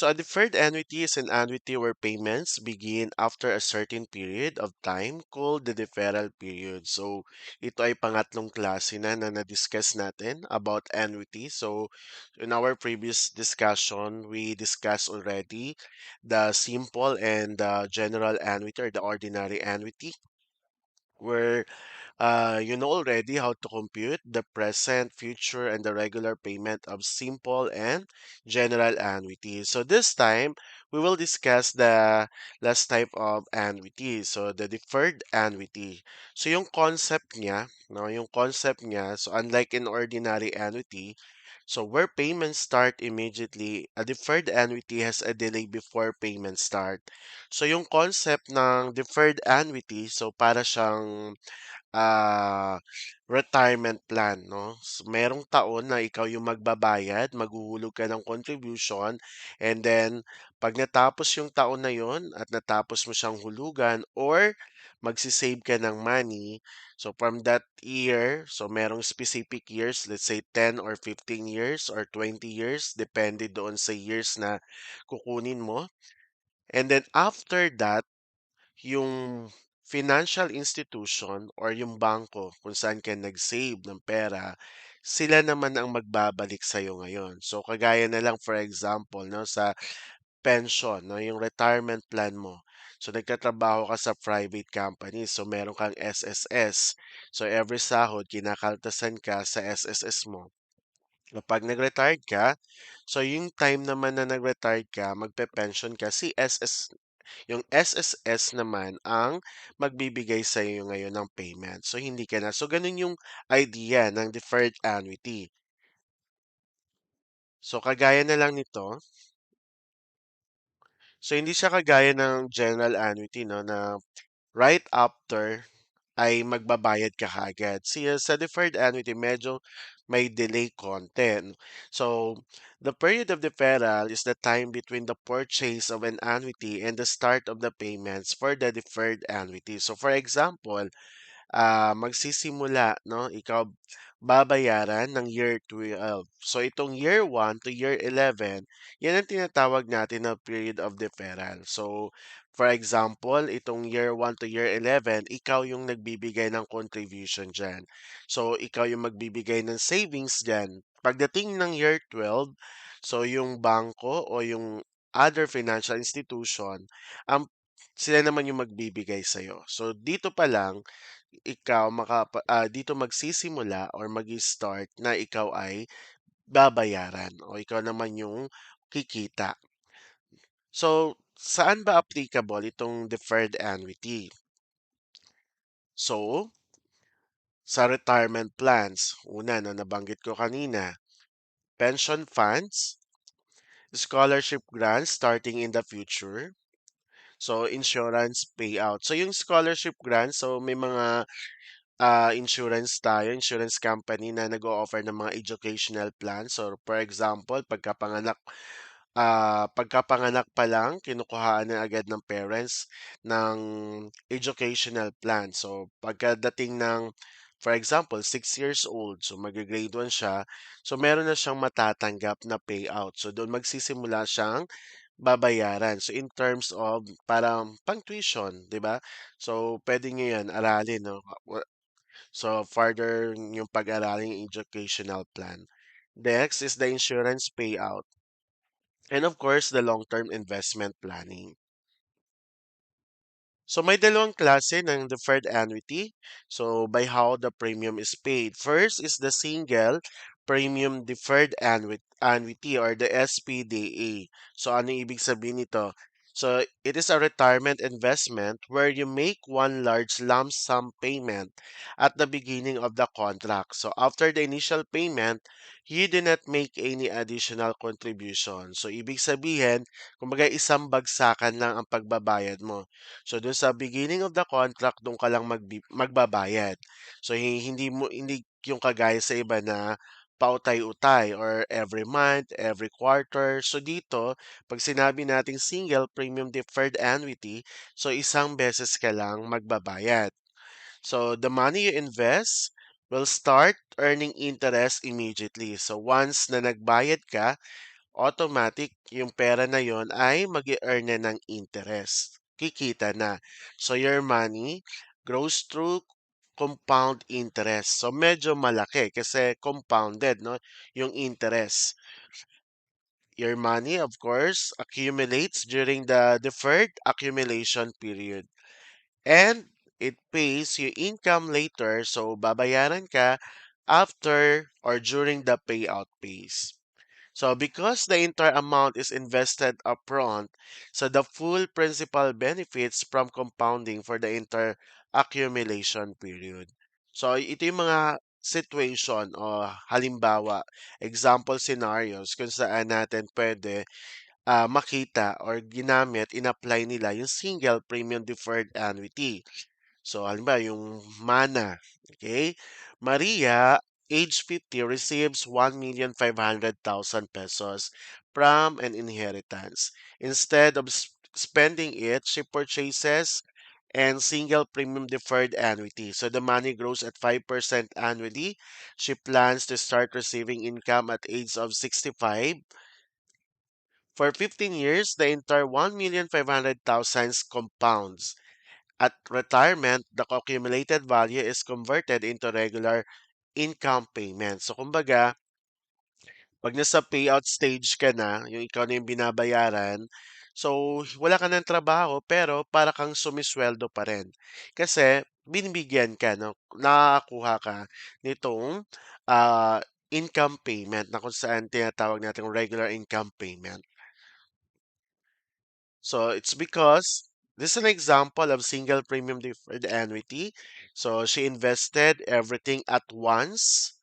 So a deferred annuity is an annuity where payments begin after a certain period of time called the deferral period. So ito ay pangatlong klase na na-discuss natin about annuity. So in our previous discussion, we discussed already the simple and the general annuity or the ordinary annuity where you know already how to compute the present, future, and the regular payment of simple and general annuity. So this time, we will discuss the last type of annuity. So the deferred annuity. So yung concept niya, no, yung concept niya, so unlike in ordinary annuity, so where payments start immediately, a deferred annuity has a delay before payments start. So yung concept ng deferred annuity, so para siyang ah, retirement plan, no? Merong taon na ikaw yung magbabayad, maghuhulog ka ng contribution, and then pag natapos yung taon na yon at natapos mo siyang hulugan or magsisave ka ng money, so from that year, so merong specific years, let's say 10 or 15 years or 20 years, depende doon sa years na kukunin mo. And then after that, yung financial institution or yung bangko kung saan ka nag-save ng pera, sila naman ang magbabalik sa'yo ngayon. So, kagaya na lang for example, no, sa pension, no, yung retirement plan mo. So, nagtatrabaho ka sa private company. So, meron kang SSS. So, every sahod, kinakaltasan ka sa SSS mo. Kapag nag-retired ka, so yung time naman na nag-retired ka, magpe-pension ka, si SS yung SSS naman ang magbibigay sa iyo ngayon ng payment. So, hindi ka na. So, ganun yung idea ng deferred annuity. So, kagaya na lang nito. So, hindi siya kagaya ng general annuity, no, na right after ay magbabayad ka kaagad. Sa deferred annuity, medyo may delay konti. So, the period of deferral is the time between the purchase of an annuity and the start of the payments for the deferred annuity. So, for example, magsisimula, no? Ikaw babayaran ng year 12. So, itong year 1 to year 11, yan ang tinatawag natin na period of deferral. So, for example, itong year 1 to year 11, ikaw yung nagbibigay ng contribution dyan. So, ikaw yung magbibigay ng savings dyan. Pagdating ng year 12, so yung bangko o yung other financial institution, ang sila naman yung magbibigay sa'yo. So, dito pa lang, ikaw dito magsisimula or magi-start na ikaw ay babayaran o ikaw naman yung kikita. So, saan ba applicable itong deferred annuity? So, sa retirement plans, una na nabanggit ko kanina, pension funds, scholarship grants starting in the future, so insurance payout. So, yung scholarship grants, so may mga insurance tayo, insurance company na nag-o-offer ng mga educational plans. So, for example, pagkapanganak pa lang, kinukuhaan na agad ng parents ng educational plan. So, pagkadating ng, for example, 6 years old, so mag-grade 1 siya, so meron na siyang matatanggap na payout. So, doon magsisimula siyang babayaran. So, in terms of parang pang-tuition, di ba? So, pwede nyo yan aralin, no? So, further yung pag-araling educational plan. Next is the insurance payout. And of course, the long-term investment planning. So may dalawang klase ng deferred annuity. So by how the premium is paid. First is the single premium deferred annuity or the SPDA. So ano ibig sabihin nito? So it is a retirement investment where you make one large lump sum payment at the beginning of the contract. So after the initial payment, you do not make any additional contribution. So ibig sabihin, kumbaga isang bagsakan lang ang pagbabayad mo. So dun sa beginning of the contract, dun ka lang magbabayad. So hindi yung kagaya sa iba na pautay-utay or every month, every quarter. So dito, pag sinabi nating single premium deferred annuity, so isang beses ka lang magbabayad. So the money you invest will start earning interest immediately. So once na nagbayad ka, automatic yung pera na yon ay mag-earn na ng interest. Kikita na. So your money grows through compound interest. So medyo malaki kasi compounded, no? Yung interest. Your money, of course, accumulates during the deferred accumulation period. And it pays you income later, so babayaran ka after or during the payout phase. So because the entire amount is invested upfront, so the full principal benefits from compounding for the entire accumulation period. So ito yung mga situation o halimbawa, example scenarios kung saan natin pwede makita or ginamit, in-apply nila yung single premium deferred annuity. So, halimbawa, yung Mana, okay? Maria, age 50, receives 1,500,000 pesos from an inheritance. Instead of spending it, she purchases and single premium deferred annuity. So the money grows at 5% annually. She plans to start receiving income at age of 65. For 15 years, the entire 1,500,000 compounds. At retirement, the accumulated value is converted into regular income payment. So, kumbaga, pag nasa payout stage ka na, yung ikaw na yung binabayaran, so, wala ka ng trabaho, pero para kang sumisweldo pa rin. Kasi, binibigyan ka, no? Nakakuha ka nitong income payment na kung saan tinatawag natin regular income payment. So it's because this is an example of single premium deferred annuity. So she invested everything at once.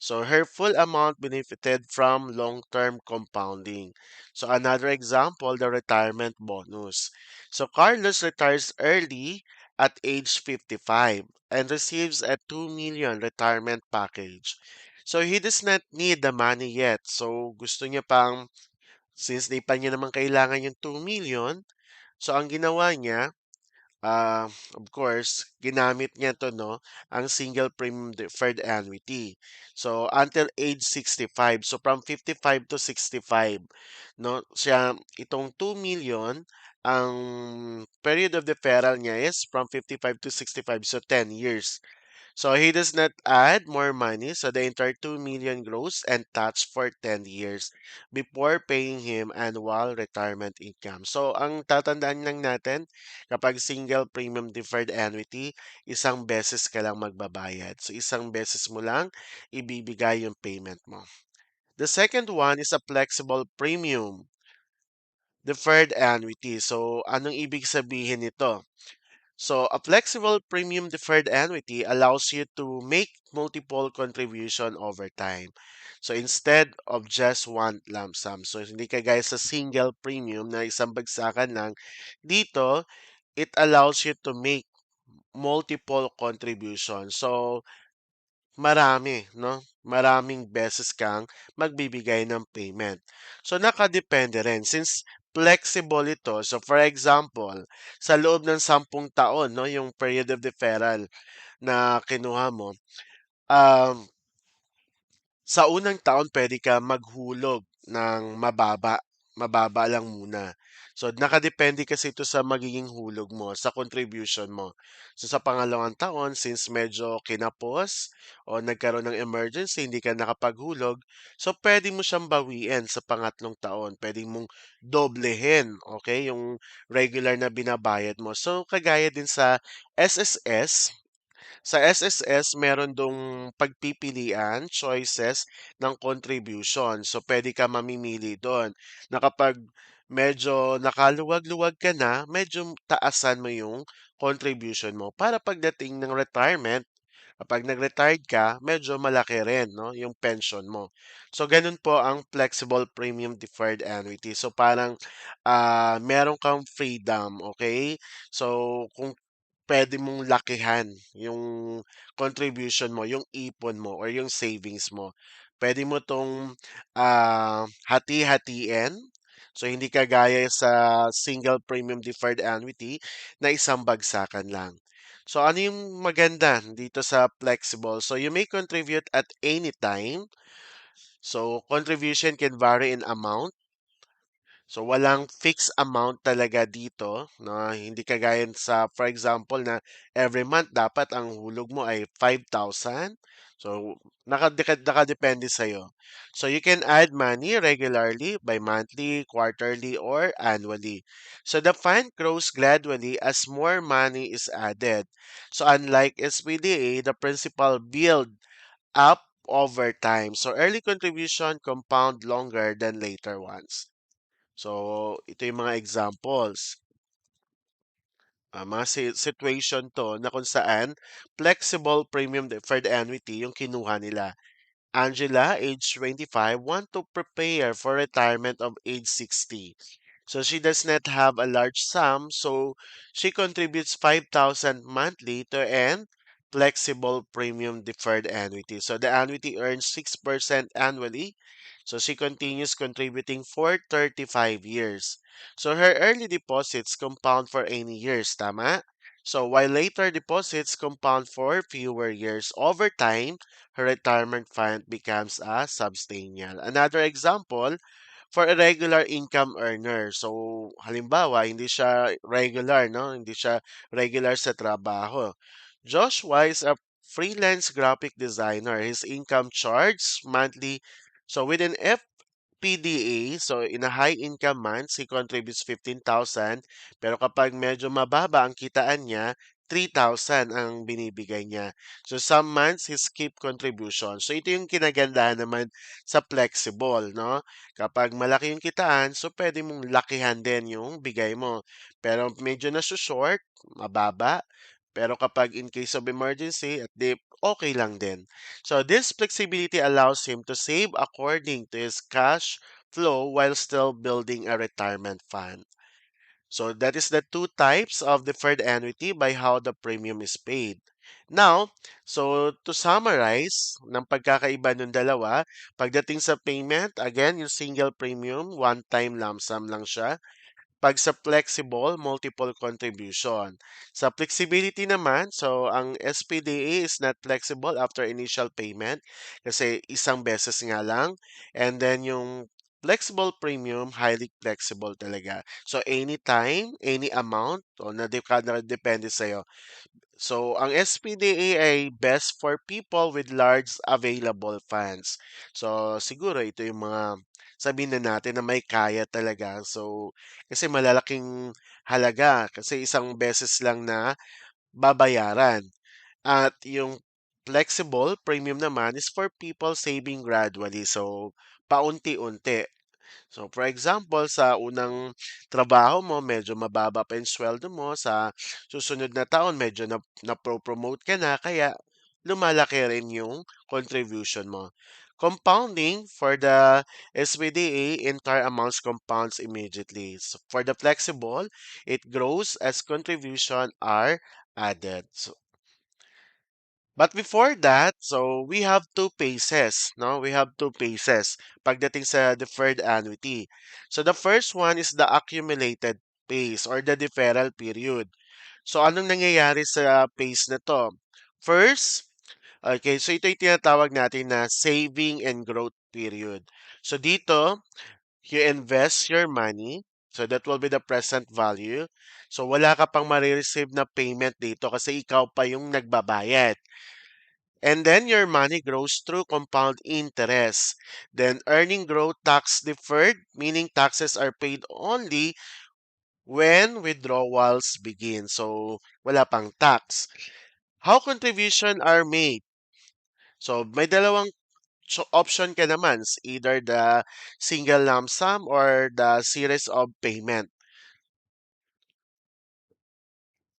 So her full amount benefited from long-term compounding. So another example, the retirement bonus. So Carlos retires early at age 55 and receives a 2 million retirement package. So he does not need the money yet. So gusto niya pang, since di pa niya naman kailangan yung 2 million, so ang ginawa niya, of course, ginamit niya 'to 'no, ang single premium deferred annuity. So until age 65. So from 55 to 65 'no, siya itong 2 million, ang period of deferral niya is from 55 to 65, so 10 years. So he does not add more money, so the entire 2 million grows and taxed for 10 years before paying him annual retirement income. So ang tatandaan lang natin, kapag single premium deferred annuity, isang beses ka lang magbabayad. So isang beses mo lang ibibigay yung payment mo. The second one is a flexible premium deferred annuity. So anong ibig sabihin nito? So, a flexible premium deferred annuity allows you to make multiple contribution over time. So, instead of just one lump sum. So, hindi ka guys sa single premium na isang bagsakan lang. Dito, it allows you to make multiple contribution. So, marami, no? Maraming beses kang magbibigay ng payment. So, nakadepende rin. Since flexible ito, so for example, sa loob ng 10 taon, no, yung period of deferral na kinuha mo, um, sa unang taon puwede ka maghulog ng mababa, mababa lang muna. So, nakadepende kasi ito sa magiging hulog mo, sa contribution mo. So, sa pangalawang taon, since medyo kinapos o nagkaroon ng emergency, hindi ka nakapaghulog, so puwede mo siyang bawiin sa pangatlong taon. Puwede mong doblehin, okay, yung regular na binabayad mo. So, kagaya din sa SSS, sa SSS, meron dong pagpipilian, choices ng contribution. So, pwede ka mamimili doon na kapag medyo nakaluwag-luwag ka na, medyo taasan mo yung contribution mo para pagdating ng retirement, kapag nag-retired ka, medyo malaki rin, no, yung pension mo. So, ganun po ang flexible premium deferred annuity. So, parang meron kang freedom, okay? So, kung puwede mong lakihan yung contribution mo, yung ipon mo or yung savings mo. Puwede mo 'tong, hati-hatiin. So, hindi kagaya sa single premium deferred annuity na isang bagsakan lang. So, ano yung maganda dito sa flexible? So, you may contribute at any time. So, contribution can vary in amount So walang fixed amount talaga dito, no? Hindi kagaya sa for example na every month dapat ang hulog mo ay 5,000. So nakadepende sa iyo. So you can add money regularly by monthly, quarterly or annually. So the fund grows gradually as more money is added. So unlike SPDA, the principal build up over time. So early contribution compound longer than later ones. So, ito yung mga examples. Mga situation to na kung saan flexible premium deferred annuity yung kinuha nila. Angela, age 25, want to prepare for retirement of age 60. So she does not have a large sum, so she contributes 5,000 monthly to an flexible premium deferred annuity. So the annuity earns 6% annually. So she continues contributing for 35 years. So her early deposits compound for any years, tama? So while later deposits compound for fewer years, over time, her retirement fund becomes a substantial. Another example, for a regular income earner. So, halimbawa, hindi siya regular, no? Hindi siya regular sa trabaho. Joshua is a freelance graphic designer. His income charge monthly. So, with an PDA, so in a high income months, he contributes 15,000. Pero kapag medyo mababa ang kitaan niya, 3,000 ang binibigay niya. So some months, he skip contribution. So ito yung kinagandahan naman sa flexible, no? Kapag malaki yung kitaan, so pwede mong lakihan din yung bigay mo. Pero medyo short, mababa. Pero kapag in case of emergency, at di, okay lang din. So this flexibility allows him to save according to his cash flow while still building a retirement fund. So that is the two types of deferred annuity by how the premium is paid. Now, so to summarize, ng pagkakaiba ng dalawa, pagdating sa payment, again, yung single premium, one-time lump sum lang siya. Pag sa flexible, multiple contribution. Sa flexibility naman, so ang SPDA is not flexible after initial payment kasi isang beses nga lang. And then yung flexible premium, highly flexible talaga. So anytime, any amount, o na depende sa'yo. So, ang SPDA ay best for people with large available funds. So, siguro ito yung mga sabihin na natin na may kaya talaga. So, kasi malalaking halaga kasi isang beses lang na babayaran. At yung flexible premium naman is for people saving gradually. So, paunti-unti. So, for example, sa unang trabaho mo, medyo mababa pa yung sweldo mo. Sa susunod na taon, medyo na-promote ka na. Kaya, lumalaki rin yung contribution mo. Compounding for the SBDA, entire amounts compounds immediately. So, for the flexible, it grows as contribution are added. So, but before that, so we have two phases, no? We have two phases pagdating sa deferred annuity. So the first one is the accumulated phase or the deferral period. So anong nangyayari sa phase na to? First, okay, so ito yung tinatawag natin na saving and growth period. So dito, you invest your money. So that will be the present value. So wala ka pang marireceive na payment dito kasi ikaw pa yung nagbabayad. And then your money grows through compound interest. Then earning growth tax deferred, meaning taxes are paid only when withdrawals begin. So wala pang tax. How contribution are made? So may dalawang option ka naman, either the single lump sum or the series of payment.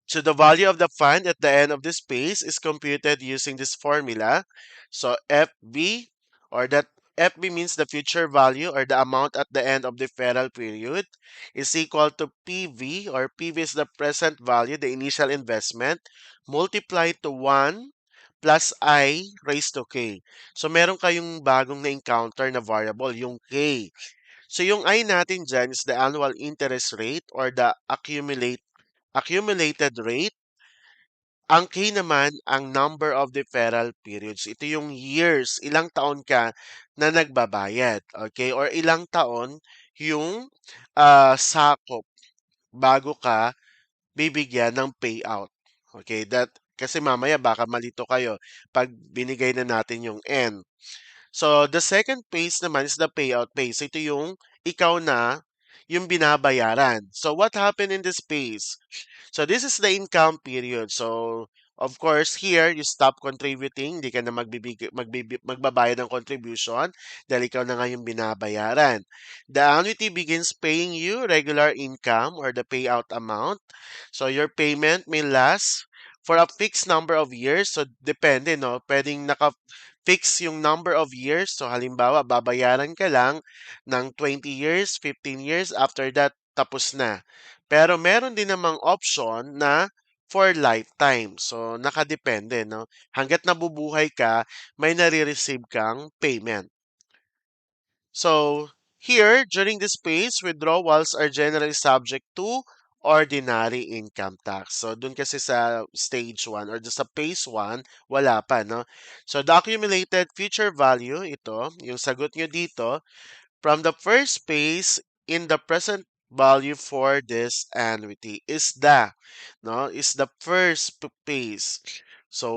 So the value of the fund at the end of this phase is computed using this formula. So FB, or that FB means the future value or the amount at the end of the deferral period, is equal to PV, or PV is the present value, the initial investment, multiplied to 1 plus I raised to K. So meron kayong bagong na-encounter na variable, yung K. So yung I natin dyan is the annual interest rate or the accumulated rate. Ang K naman, ang number of deferral periods. Ito yung years, ilang taon ka na nagbabayad. Okay? Or ilang taon yung sakop bago ka bibigyan ng payout. Okay, that kasi mamaya baka malito kayo pag binigay na natin yung N. So, the second phase naman is the payout phase. Ito yung ikaw na yung binabayaran. So, what happened in this phase? So, this is the income period. So, of course, here, you stop contributing. Hindi ka na magbabayad ng contribution dahil ikaw na nga yung binabayaran. The annuity begins paying you regular income or the payout amount. So, your payment may last for a fixed number of years. So, depende, no? Pwedeng fix yung number of years. So, halimbawa, babayaran ka lang ng 20 years, 15 years. After that, tapos na. Pero meron din namang option na for lifetime. So, nakadepende, no? Hanggat nabubuhay ka, may nare-receive kang payment. So, here, during this phase, withdrawals are generally subject to ordinary income tax. So, dun kasi sa stage 1 or sa phase 1, wala pa, no? So, the accumulated future value, ito, yung sagot nyo dito, from the first phase in the present value for this annuity is the first phase. So,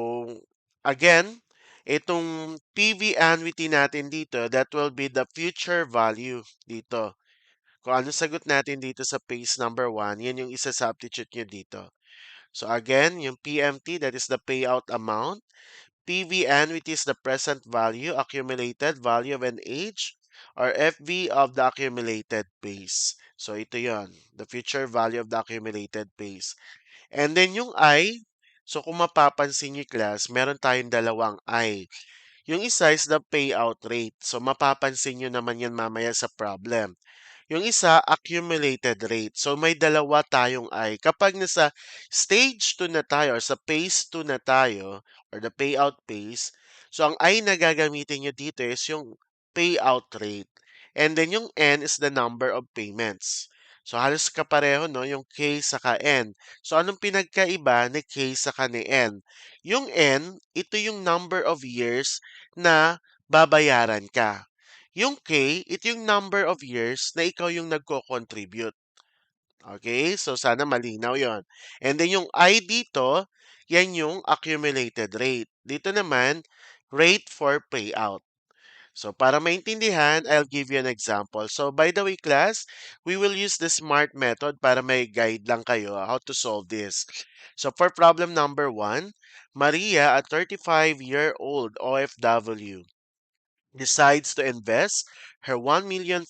again, itong PV annuity natin dito, that will be the future value dito. Kung ano sagot natin dito sa phase number 1, yan yung isa-substitute nyo dito. So again, yung PMT, that is the payout amount. PV annuity is the present value, accumulated value of an age, or FV of the accumulated base. So ito yon, the future value of the accumulated base. And then yung I, so kung mapapansin niyo class, meron tayong dalawang I. Yung isa is the payout rate. So mapapansin niyo naman yan mamaya sa problem. Yung isa, accumulated rate. So may dalawa tayong I. Kapag nasa stage 2 na tayo or sa phase 2 na tayo or the payout phase, so ang I na gagamitin nyo dito is yung payout rate. And then yung N is the number of payments. So halos kapareho no, yung K saka N. So anong pinagkaiba ni K saka ni N? Yung N, ito yung number of years na babayaran ka. Yung K, ito yung number of years na ikaw yung nagko-contribute. Okay? So, sana malinaw yon. And then yung I dito, yan yung accumulated rate. Dito naman, rate for payout. So, para maintindihan, I'll give you an example. So, by the way, class, we will use the SMART method para may guide lang kayo how to solve this. So, for problem number 1, Maria, a 35-year-old OFW, decides to invest her 1,500,000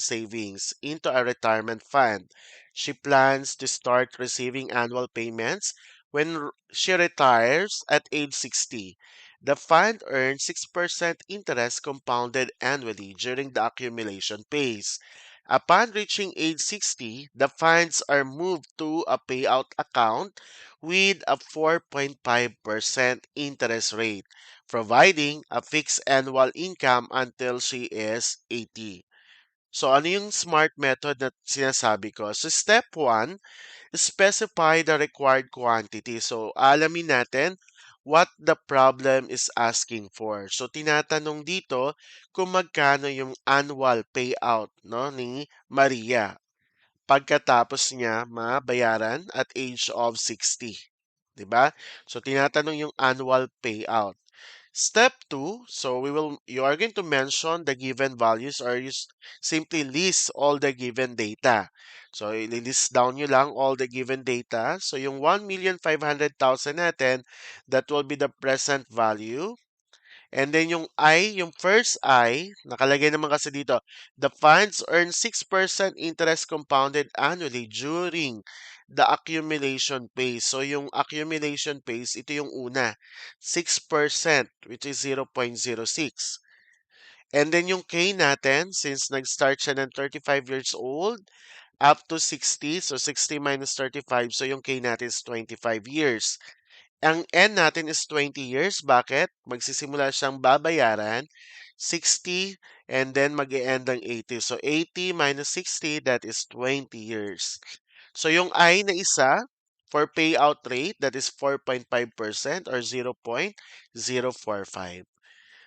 savings into a retirement fund. She plans to start receiving annual payments when she retires at age 60. The fund earns 6% interest compounded annually during the accumulation phase. Upon reaching age 60, the funds are moved to a payout account with a 4.5% interest rate, providing a fixed annual income until she is 80. So, ano yung smart method na sinasabi ko? So, step 1, specify the required quantity. So, alamin natin what the problem is asking for. So, tinatanong dito kung magkano yung annual payout no, ni Maria pagkatapos niya mabayaran at age of 60. 'Di ba? So, tinatanong yung annual payout. Step 2, so you are going to mention the given values or you simply list all the given data. So, i-list down nyo lang all the given data. So, yung 1,500,000 natin, that will be the present value. And then yung I, yung first I, nakalagay naman kasi dito, the funds earn 6% interest compounded annually during the accumulation phase. So yung accumulation phase, ito yung una, 6%, which is 0.06. And then yung K natin, since nag-start siya ng 35 years old, up to 60, so 60 minus 35, so yung K natin is 25 years. Ang N natin is 20 years. Bakit? Magsisimula siyang babayaran 60 and then mag-e-end ang 80. So 80 minus 60, that is 20 years. So yung I na isa for payout rate, that is 4.5% or 0.045.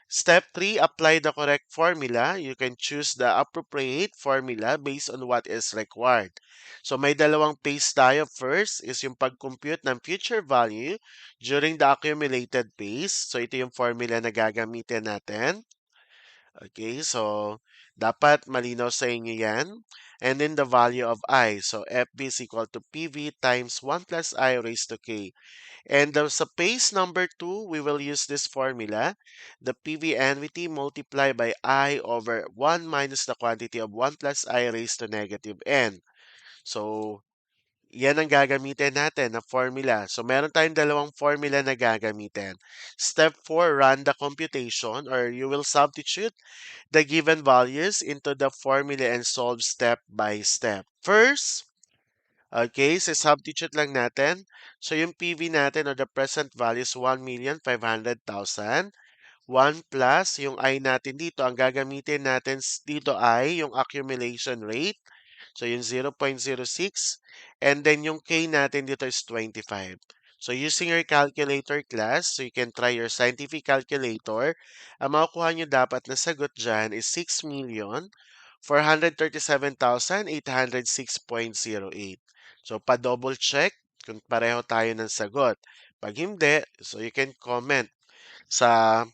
Step 3, apply the correct formula. You can choose the appropriate formula based on what is required. So may dalawang phase tayo. First is yung pag-compute ng future value during the accumulated phase. So ito yung formula na gagamitin natin. Okay, so dapat malinaw sa inyo yan. And then the value of I. So FB is equal to PV times 1 plus I raised to K. And sa phase number 2, we will use this formula. The PV NVT multiplied by I over 1 minus the quantity of 1 plus I raised to negative N. So, yan ang gagamitin natin na formula. So, meron tayong dalawang formula na gagamitin. Step 4, run the computation or you will substitute the given values into the formula and solve step by step. First, okay, so substitute lang natin. So yung PV natin or the present value is 1,500,000. 1 plus yung I natin dito, ang gagamitin natin dito ay yung accumulation rate. So yung 0.06. And then yung K natin dito is 25. So using your calculator class, so you can try your scientific calculator, ang makukuha nyo dapat na sagot dyan is 6,437,806.08. So pa-double check kung pareho tayo ng sagot. Pag hindi, so you can comment sa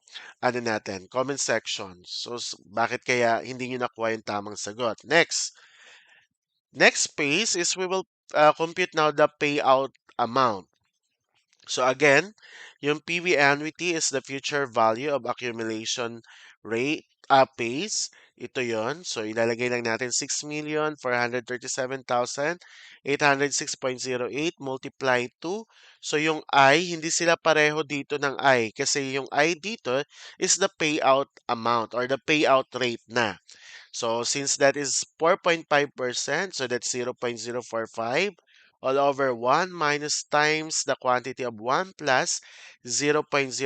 comment section. So, bakit kaya hindi nyo nakuha yung tamang sagot? Next phase is we will compute now the payout amount. So again, yung PV annuity is the future value of accumulation rate pace. Ito yon. So ilalagay lang natin 6,437,806.08 multiply 2. So yung I, hindi sila pareho dito ng I kasi yung I dito is the payout amount or the payout rate na. So since that is 4.5%, so that's 0.045 all over 1 minus times the quantity of 1 plus 0.045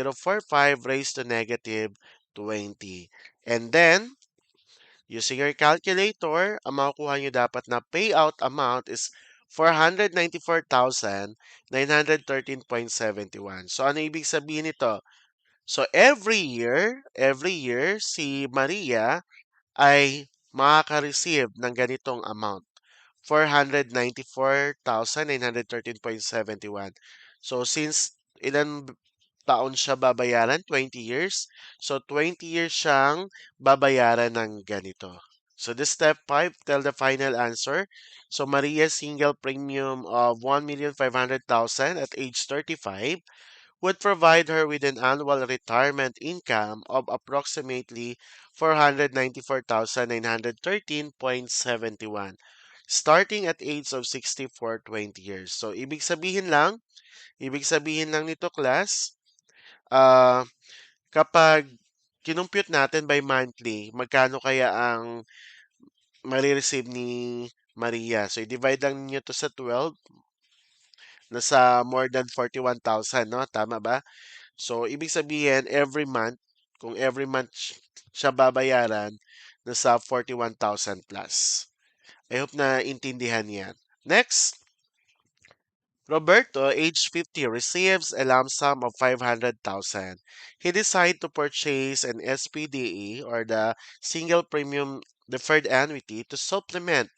raised to negative 20. And then, using your calculator, ang makukuha nyo dapat na payout amount is 494,913.71. So ano ibig sabihin nito? So every year, si Maria ay makaka-receive ng ganitong amount, 494,913.71. So, since ilan taon siya babayaran? 20 years. So, 20 years siyang babayaran ng ganito. So, this step 5, tell the final answer. So, Maria's single premium of 1,500,000 at age 35 would provide her with an annual retirement income of approximately 494,913.71 starting at age of 64 20 years. So, ibig sabihin lang nito class, ah, kapag kinumpute natin by monthly, magkano kaya ang marireceive ni Maria? So, i-divide lang niyo to sa 12, nasa more than 41,000, no? Tama ba? So, ibig sabihin, kung every month siya babayaran, nasa 41,000 plus. I hope na intindihan yan. Next, Roberto, age 50, receives a lump sum of 500,000. He decided to purchase an SPDE or the single premium deferred annuity to supplement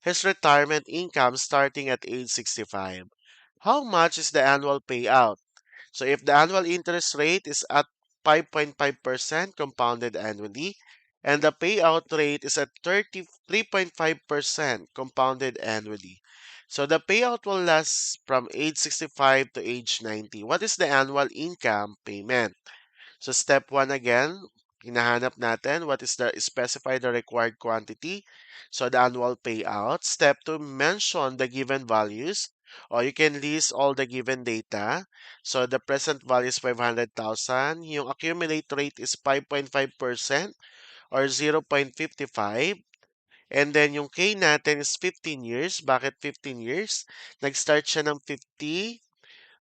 his retirement income starting at age 65. How much is the annual payout? So if the annual interest rate is at 5.5% compounded annually, and the payout rate is at 33.5% compounded annually. So the payout will last from age 65 to age 90. What is the annual income payment? So step 1 again, hinahanap natin what is the specify the required quantity. So the annual payout. Step 2, mention the given values or you can list all the given data. So the present value is 500,000. Yung accumulate rate is 5.5% or 0.55. And then yung K natin is 15 years. Bakit 15 years? Nag-start siya ng 50.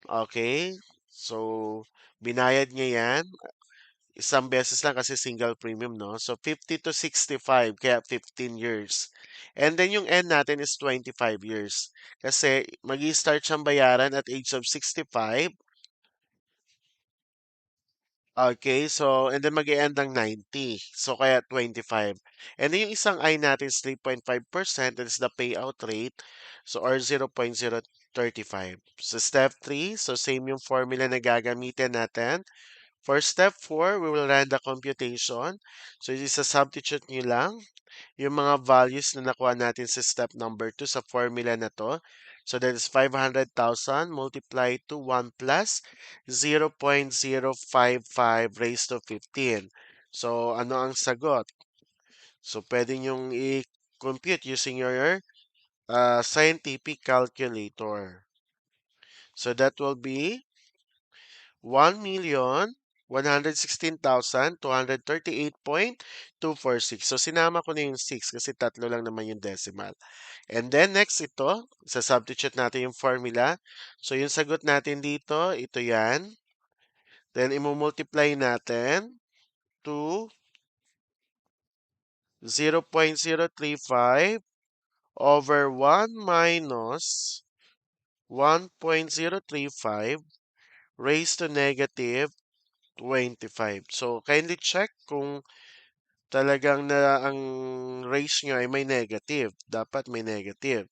Okay. So, binayad niya yan isang beses lang kasi single premium, no? So, 50 to 65, kaya 15 years. And then yung end natin is 25 years. Kasi mag-i-start siyang bayaran at age of 65. Okay, so and then mag-e-end ng 90. So kaya 25. And then yung isang I natin is 3.5%, that is the payout rate. So or 0.035. So step 3, so same yung formula na gagamitin natin. For step 4, we will run the computation. So isa-substitute nyo lang yung mga values na nakuha natin sa step number 2 sa formula na to. So that is 500,000 multiplied to 1 plus 0.055 raised to 15. So ano ang sagot? So pwede nyong i-compute using your scientific calculator. So that will be 1,116,238.246. So sinama ko na yung 6 kasi tatlo lang naman yung decimal. And then next ito, sa-substitute natin yung formula. So yung sagot natin dito, ito yan. Then imumultiply natin to 0.035 over 1 minus 1.035 raised to negative 25. So kindly check kung talagang na ang raise nyo ay may negative. Dapat may negative.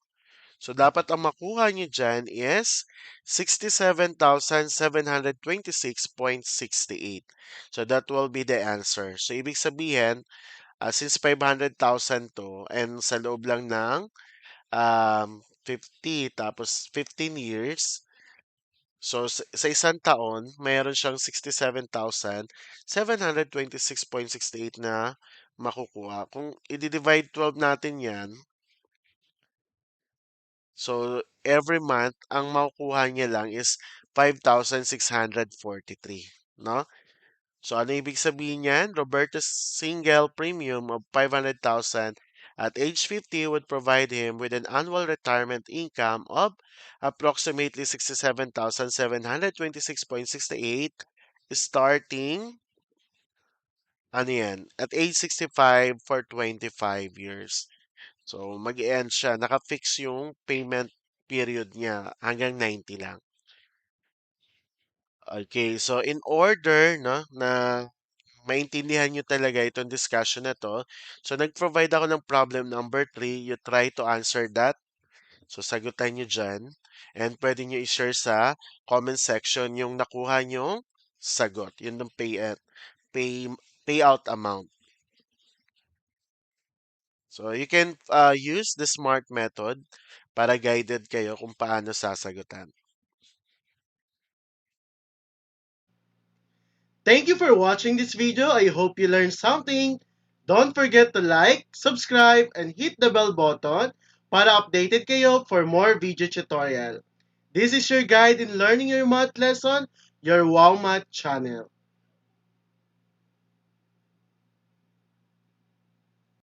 So, dapat ang makuha nyo dyan is 67,726.68. So, that will be the answer. So, ibig sabihin, since 500,000 to, and sa loob lang ng 50, tapos 15 years, so sa isang taon, mayroon siyang 67,726.68 na makukuha. Kung i-divide 12 natin yan, so, every month, ang makukuha niya lang is 5,643, no? So, ano ibig sabihin niyan? Roberto's single premium of 500,000 at age 50 would provide him with an annual retirement income of approximately 67,726.68 starting, ano yan, at age 65 for 25 years. So, mag-e-end siya. Naka-fix yung payment period niya hanggang 90 lang. Okay, so in order no, na maintindihan nyo talaga itong discussion na to, so nag-provide ako ng problem number 3. You try to answer that. So, sagutan nyo dyan. And pwede nyo i-share sa comment section yung nakuha nyong sagot. Yun yung pay, payout amount. So, you can use the SMART method para guided kayo kung paano sasagutan. Thank you for watching this video. I hope you learned something. Don't forget to like, subscribe, and hit the bell button para updated kayo for more video tutorial. This is your guide in learning your math lesson, your Wow Math channel.